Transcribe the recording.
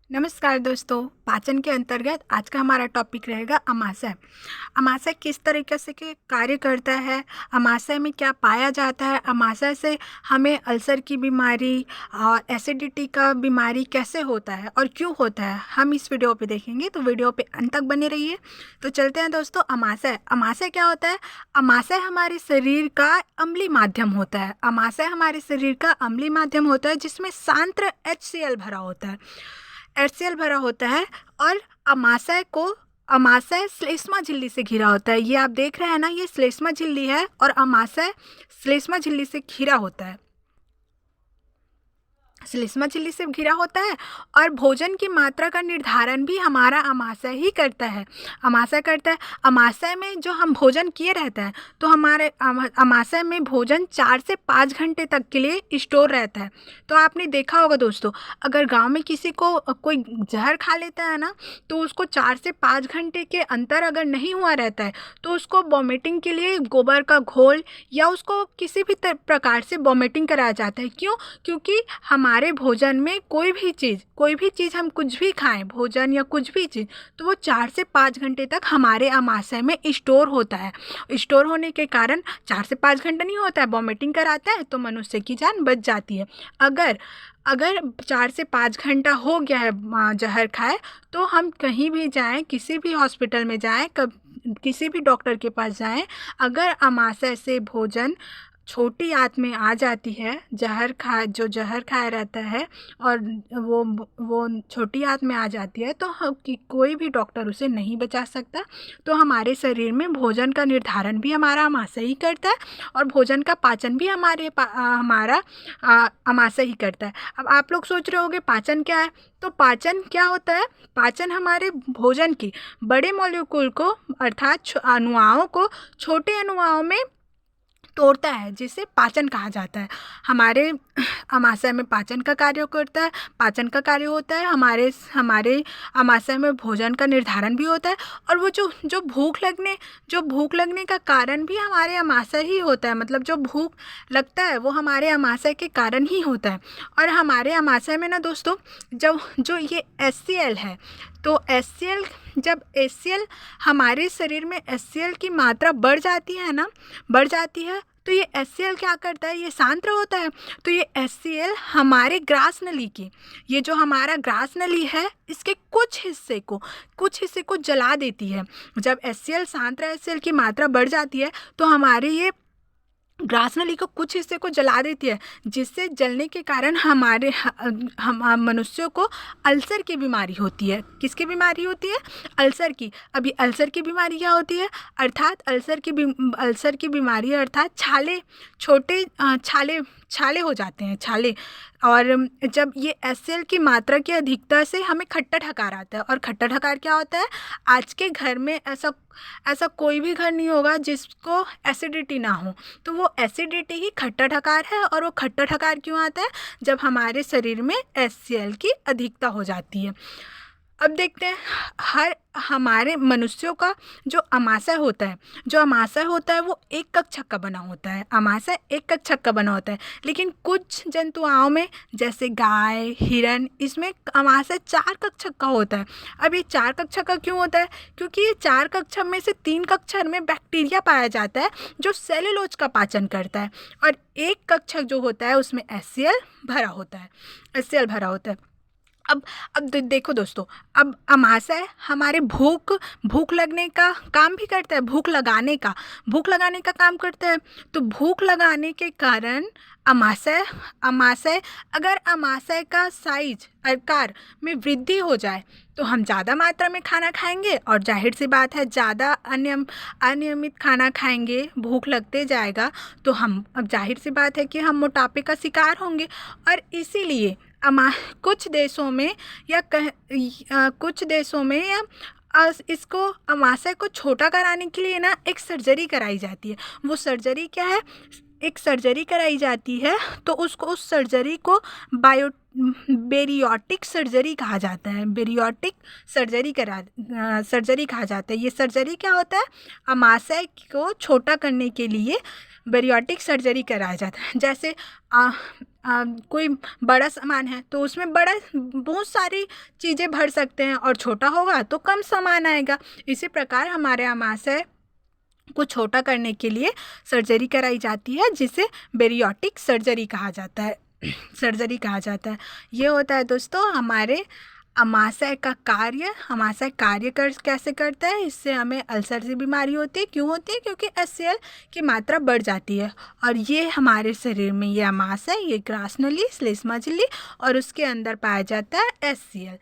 नमस्कार दोस्तों। पाचन के अंतर्गत आज का हमारा टॉपिक रहेगा अमाशय। अमाशय किस तरीके से के कार्य करता है, अमाशय में क्या पाया जाता है, अमाशय से हमें अल्सर की बीमारी और एसिडिटी का बीमारी कैसे होता है और क्यों होता है, हम इस वीडियो पे देखेंगे। तो वीडियो पे अंत तक बने रहिए। तो चलते हैं दोस्तों। अमाशय अमाशय क्या होता है? अमाशय हमारे शरीर का अम्लीय माध्यम होता है। अमाशय हमारे शरीर का अम्लीय माध्यम होता है जिसमें सांद्र HCl भरा होता है। HCl भरा होता है और अमाशय श्लेष्मा झिल्ली से घिरा होता है। ये आप देख रहे हैं ना, ये श्लेष्मा झिल्ली है और अमाशय श्लेष्मा झिल्ली से घिरा होता है। श्लेष्मा झिल्ली से घिरा होता है और भोजन की मात्रा का निर्धारण भी हमारा अमाशय ही करता है। अमाशय करता है। अमाशय में जो हम भोजन किए रहते हैं तो हमारे अमाशय में भोजन 4 से 5 घंटे तक के लिए स्टोर रहता है। तो आपने देखा होगा दोस्तों, अगर गांव में किसी को कोई जहर खा लेता है ना, तो उसको 4 से 5 घंटे के अंतर अगर नहीं हुआ रहता है तो उसको वॉमिटिंग के लिए गोबर का घोल या उसको किसी भी प्रकार से वॉमिटिंग कराया जाता है। क्यों? क्योंकि हमारे भोजन में कोई भी चीज़ हम कुछ भी खाएं, भोजन या कुछ भी चीज़, तो वो 4 से 5 घंटे तक हमारे अमाशय में स्टोर होता है। स्टोर होने के कारण 4 से 5 घंटे नहीं होता है, वॉमिटिंग कराता है तो मनुष्य की जान बच जाती है। अगर 4 से 5 घंटा हो गया है जहर खाए, तो हम कहीं भी जाएं, किसी भी हॉस्पिटल में जाएं, किसी भी डॉक्टर के पास जाएं, अगर अमाशय से भोजन छोटी आंत में आ जाती है, जो जहर खाया रहता है और वो छोटी आंत में आ जाती है, तो कोई भी डॉक्टर उसे नहीं बचा सकता। तो हमारे शरीर में भोजन का निर्धारण भी हमारा अमाशय ही करता है और भोजन का पाचन भी हमारा अमाशय ही करता है। अब आप लोग सोच रहे होंगे पाचन क्या है? तो पाचन क्या होता है? पाचन हमारे भोजन की बड़े मॉलिक्यूल को अर्थात अणुओं को छोटे अणुओं में तोड़ता है, जिसे पाचन कहा जाता है। हमारे अमाशय में पाचन का कार्य होता है। हमारे अमाशय में भोजन का निर्धारण भी होता है और वो जो भूख लगने का कारण भी हमारे अमाशय ही होता है। मतलब जो भूख लगता है वो हमारे अमाशय के कारण ही होता है। और हमारे अमाशय में ना दोस्तों, जो ये HCl है, तो जब HCl हमारे शरीर में HCl की मात्रा बढ़ जाती है, तो ये HCl क्या करता है? ये सांद्र होता है। तो ये HCl हमारे ग्रास नली की, ये जो हमारा ग्रास नली है, इसके कुछ हिस्से को जला देती है। जब सांद्र HCl की मात्रा बढ़ जाती है तो हमारे ये ग्रास नली को कुछ हिस्से को जला देती है, जिससे जलने के कारण हम मनुष्यों को अल्सर की बीमारी होती है। किसकी बीमारी होती है? अल्सर की। अभी अल्सर की बीमारी क्या होती है? अर्थात अल्सर की बीमारी अर्थात छाले हो जाते हैं, छाले। और जब ये HCl की मात्रा की अधिकता से हमें खट्टा ठकार आता है। और खट्टा ठकार क्या होता है? आज के घर में ऐसा कोई भी घर नहीं होगा जिसको एसिडिटी ना हो। तो वो एसिडिटी ही खट्टा ठकार है। और वो खट्टा ठकार क्यों आता है? जब हमारे शरीर में HCl की अधिकता हो जाती है। अब देखते हैं हमारे मनुष्यों का जो अमाशय होता है वो एक कक्षक का बना होता है। अमाशय एक कक्षक का बना होता है, लेकिन कुछ जंतुओं में जैसे गाय, हिरण, इसमें अमाशय 4 कक्षक का होता है। अब ये 4 कक्षक का क्यों होता है? क्योंकि ये 4 कक्षक में से 3 कक्षक में बैक्टीरिया पाया जाता है जो सेलुलोज का पाचन करता है, और एक कक्षक जो होता है उसमें HCl भरा होता है। अब देखो दोस्तों, अब अमाशय हमारे भूख लगने का काम भी करता है, भूख लगाने का काम करता है। तो भूख लगाने के कारण अगर अमाशय का साइज आकार में वृद्धि हो जाए तो हम ज़्यादा मात्रा में खाना खाएंगे, और जाहिर सी बात है ज़्यादा अनियमित खाना खाएंगे, भूख लगते जाएगा, तो अब जाहिर सी बात है कि हम मोटापे का शिकार होंगे। और इसीलिए कुछ देशों में इसको अमाशय को छोटा कराने के लिए ना एक सर्जरी कराई जाती है। वो सर्जरी क्या है? एक सर्जरी कराई जाती है, तो उस सर्जरी को बेरियोटिक सर्जरी कहा जाता है। सर्जरी कहा जाता है। ये सर्जरी क्या होता है? अमाशय को छोटा करने के लिए बेरियोटिक सर्जरी कराया जाता है। जैसे कोई बड़ा सामान है तो उसमें बहुत सारी चीज़ें भर सकते हैं, और छोटा होगा तो कम सामान आएगा। इसी प्रकार हमारे आमाशय को छोटा करने के लिए सर्जरी कराई जाती है, जिसे बेरियोटिक सर्जरी कहा जाता है। ये होता है दोस्तों हमारे आमाशय का कार्य। आमाशय कैसे करता है, इससे हमें अल्सर से बीमारी होती है। क्यों होती है? क्योंकि HCl की मात्रा बढ़ जाती है, और ये हमारे शरीर में ये आमाशय, ये ग्रास नली, श्लेष्मा झिल्ली और उसके अंदर पाया जाता है HCl।